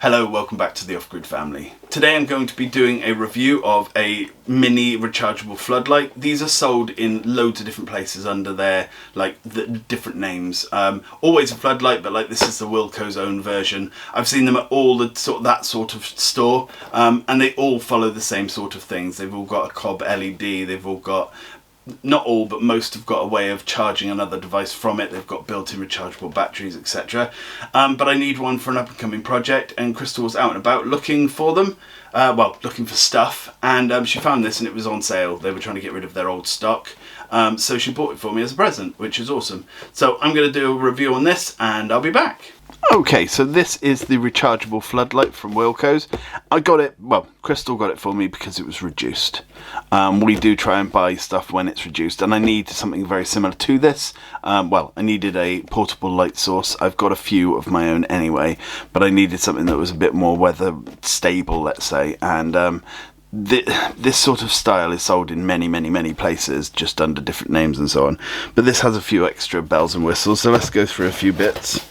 Hello, welcome back to the Off-Grid family. Today I'm going to be doing a review of a mini rechargeable floodlight. These are sold in loads of different places under their the different names. Always a floodlight, but this is the Wilko's own version. I've seen them at all the that sort of store, and they all follow the same sort of things. They've all got a cob LED. They've all got, not all, but most have got a way of charging another device from it. They've got built-in rechargeable batteries, etc. But I need one for an up-and-coming project, and Crystal was out and about looking for them, looking for stuff, and she found this and it was on sale. They were trying to get rid of their old stock, so she bought it for me as a present, which is awesome. So I'm going to do a review on this and I'll be back. Okay, so this is the rechargeable floodlight from Wilko's. I got it, Crystal got it for me because it was reduced. We do try and buy stuff when it's reduced, and I need something very similar to this. I needed a portable light source. I've got a few of my own anyway, but I needed something that was a bit more weather stable, let's say, and this sort of style is sold in many places, just under different names and so on. But this has a few extra bells and whistles, so let's go through a few bits.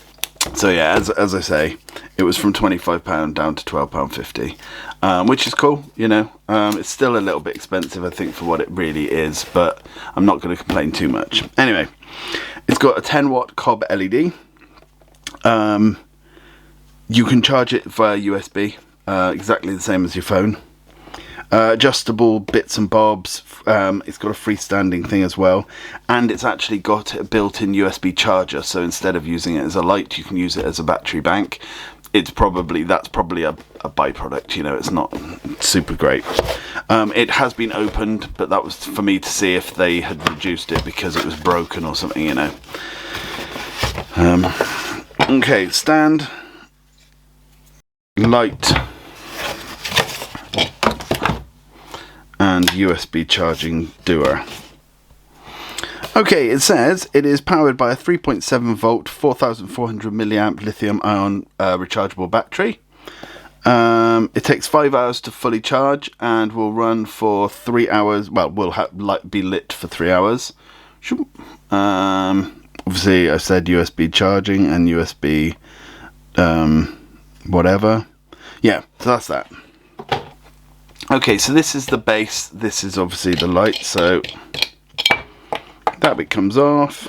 So yeah, as I say, it was from £25 down to £12.50, which is cool, you know. It's still a little bit expensive, I think, for what it really is, but I'm not going to complain too much. Anyway, it's got a 10-watt cob LED. You can charge it via USB, exactly the same as your phone. Adjustable bits and bobs. It's got a freestanding thing as well, and it's actually got a built-in USB charger, so instead of using it as a light, you can use it as a battery bank. That's probably a byproduct, you know. It's not super great. It has been opened, but that was for me to see if they had reduced it because it was broken or something, you know. Okay, stand, light, and USB charging doer. Okay, it says it is powered by a 3.7 volt 4400 milliamp lithium ion rechargeable battery. It takes 5 hours to fully charge and will run for 3 hours. Well, will be lit for 3 hours. Obviously I said USB charging and USB whatever. Yeah, so that's that. Okay, so this is the base, this is obviously the light, so that bit comes off,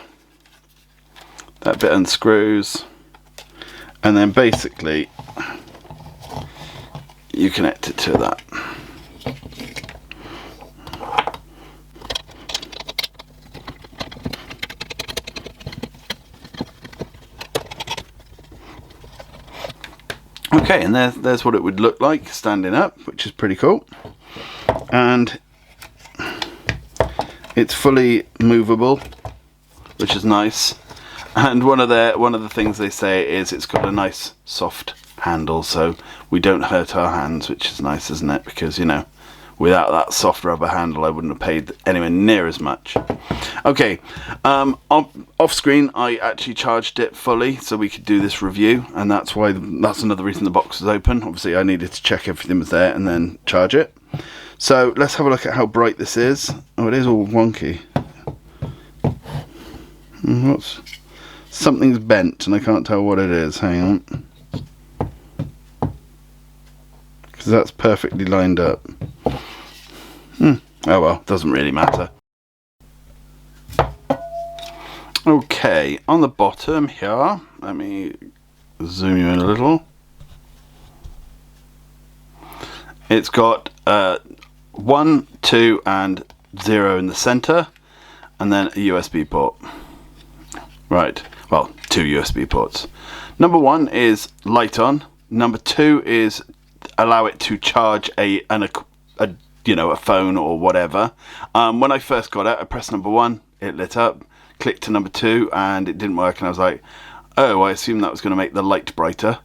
that bit unscrews, and then basically you connect it to that. Okay, and there's what it would look like standing up, which is pretty cool. And it's fully movable, which is nice. And one of the things they say is it's got a nice soft handle, so we don't hurt our hands, which is nice, isn't it? Because, you know, without that soft rubber handle, I wouldn't have paid anywhere near as much. Okay, off screen, I actually charged it fully so we could do this review, and that's another reason the box was open. Obviously, I needed to check everything was there and then charge it. So let's have a look at how bright this is. Oh, it is all wonky. Something's bent, and I can't tell what it is. Hang on, because that's perfectly lined up. Oh well, doesn't really matter. Okay, on the bottom here, let me zoom you in a little. It's got 1, 2 and 0 in the center, and then a USB port. Right, well, 2 USB ports. Number 1 is light on. Number 2 is allow it to charge a phone or whatever. When I first got it, I pressed number 1, it lit up. Clicked to number 2 and it didn't work, and I was like, oh, I assumed that was going to make the light brighter,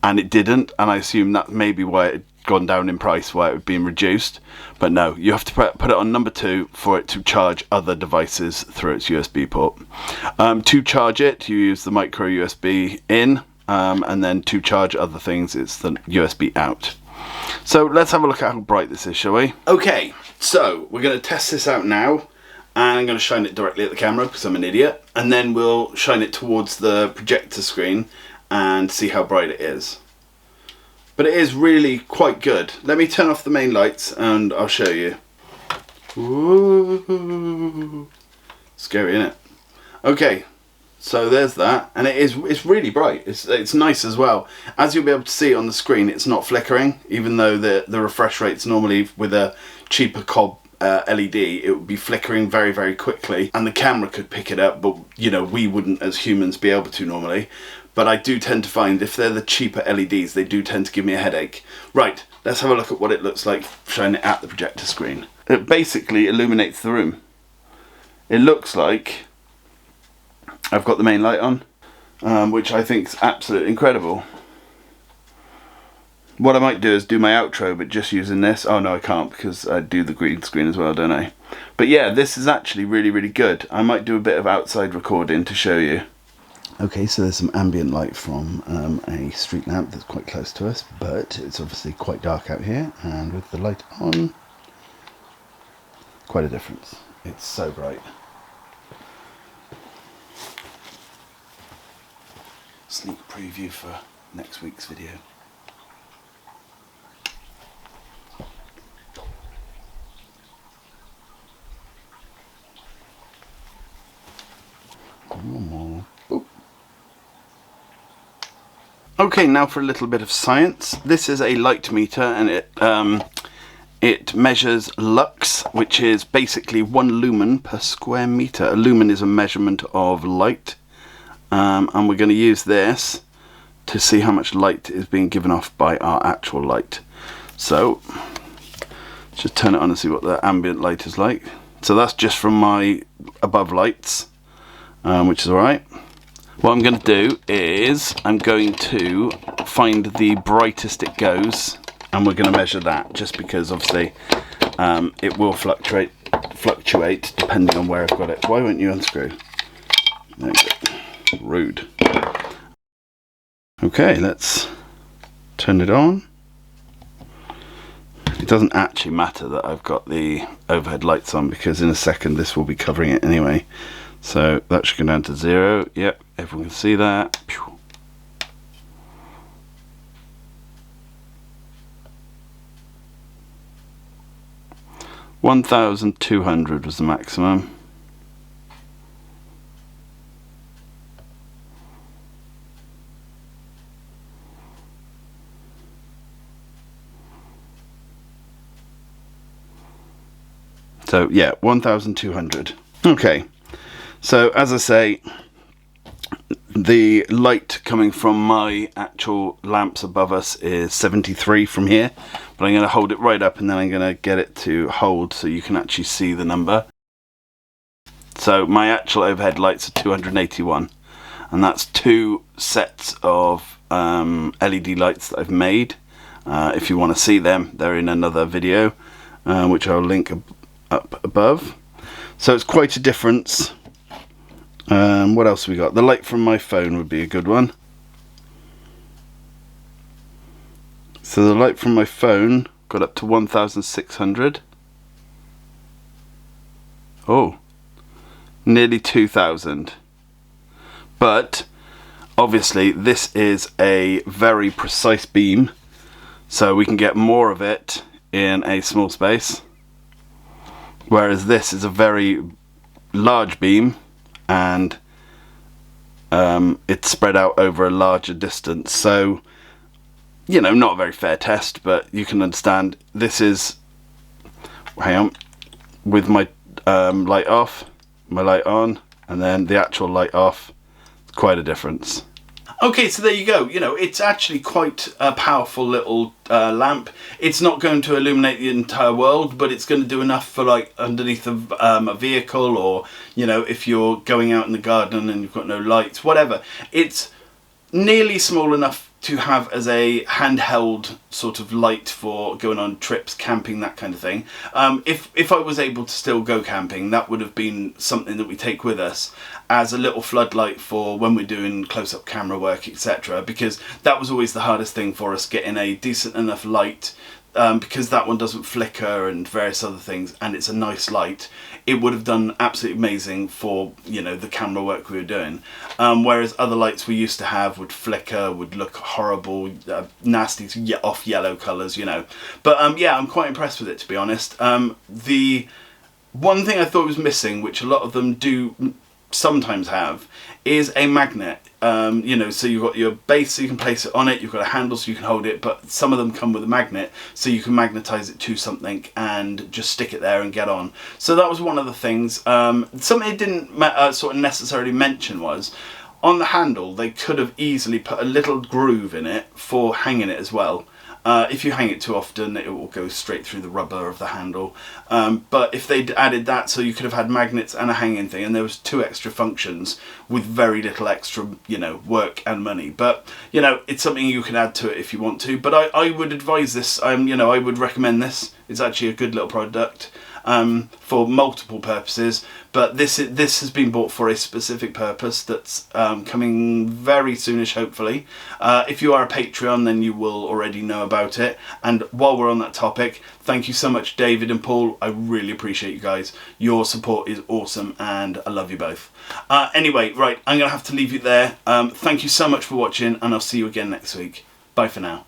and it didn't, and I assumed that maybe why it had gone down in price, why it had been reduced. But no, you have to put it on number 2 for it to charge other devices through its USB port. To charge it, you use the micro USB in, and then to charge other things, it's the USB out. So let's have a look at how bright this is, shall we? Okay, so we're going to test this out now. And I'm going to shine it directly at the camera because I'm an idiot, and then we'll shine it towards the projector screen and see how bright it is. but it is really quite good. Let me turn off the main lights and I'll show you. Ooh. Scary, isn't it? Okay, so there's that, and it's really bright. It's nice as well. As you'll be able to see on the screen, it's not flickering, even though the refresh rates normally with a cheaper cob LED, it would be flickering very, very quickly, and the camera could pick it up, but you know, we wouldn't as humans be able to normally. But I do tend to find if they're the cheaper LEDs, they do tend to give me a headache. Right, let's have a look at what it looks like showing it at the projector screen. It basically illuminates the room. It looks like I've got the main light on, which I think is absolutely incredible. What I might do is do my outro, but just using this. Oh no, I can't, because I do the green screen as well, don't I? But yeah, this is actually really, really good. I might do a bit of outside recording to show you. Okay, so there's some ambient light from a street lamp that's quite close to us, but it's obviously quite dark out here, and with the light on, quite a difference. It's so bright. Sneak preview for next week's video. Okay, now for a little bit of science. This is a light meter, and it measures lux, which is basically 1 lumen per square meter. A lumen is a measurement of light, and we're going to use this to see how much light is being given off by our actual light. So let's just turn it on and see what the ambient light is like. So that's just from my above lights, which is alright. What I'm going to do is I'm going to find the brightest it goes, and we're going to measure that, just because obviously it will fluctuate depending on where I've got it. Why won't you unscrew? There you go. Rude. Okay, let's turn it on. It doesn't actually matter that I've got the overhead lights on, because in a second this will be covering it anyway. So that should go down to 0. Yep, everyone can see that. 1,200 was the maximum. So yeah, 1,200. Okay. So as I say, the light coming from my actual lamps above us is 73 from here, but I'm going to hold it right up and then I'm going to get it to hold so you can actually see the number. So my actual overhead lights are 281, and that's 2 sets of LED lights that I've made. If you want to see them, they're in another video, which I'll link up above. So it's quite a difference. What else have we got? The light from my phone would be a good one. So the light from my phone got up to 1,600. Oh, nearly 2,000. But obviously this is a very precise beam, so we can get more of it in a small space, whereas this is a very large beam, and it's spread out over a larger distance. So, you know, not a very fair test, but you can understand. This is, hang on, with my light off, my light on, and then the actual light off. It's quite a difference. Okay, so there you go. You know, it's actually quite a powerful little lamp. It's not going to illuminate the entire world, but it's going to do enough for like underneath a vehicle, or, you know, if you're going out in the garden and you've got no lights, whatever. It's nearly small enough to have as a handheld sort of light for going on trips, camping, that kind of thing. If I was able to still go camping, that would have been something that we take with us as a little floodlight for when we're doing close-up camera work, etc. Because that was always the hardest thing for us, getting a decent enough light because that one doesn't flicker and various other things, and it's a nice light, it would have done absolutely amazing for, you know, the camera work we were doing. Whereas other lights we used to have would flicker, would look horrible, nasty off yellow colours, you know. But yeah, I'm quite impressed with it, to be honest. The one thing I thought was missing, which a lot of them do sometimes have, is a magnet. You know, so you've got your base so you can place it on it, you've got a handle so you can hold it, but some of them come with a magnet so you can magnetize it to something and just stick it there and get on. So that was one of the things. Something it didn't sort of necessarily mention was, on the handle they could have easily put a little groove in it for hanging it as well. If you hang it too often, it will go straight through the rubber of the handle. But if they'd added that, so you could have had magnets and a hanging thing, and there was 2 extra functions with very little extra, you know, work and money. But, you know, it's something you can add to it if you want to. But I would advise this, you know, I would recommend this. It's actually a good little product for multiple purposes. But this has been bought for a specific purpose that's coming very soonish, hopefully. If you are a Patreon, then you will already know about it. And while we're on that topic, thank you so much, David and Paul. I really appreciate you guys. Your support is awesome, and I love you both. Anyway, right, I'm going to have to leave you there. Thank you so much for watching, and I'll see you again next week. Bye for now.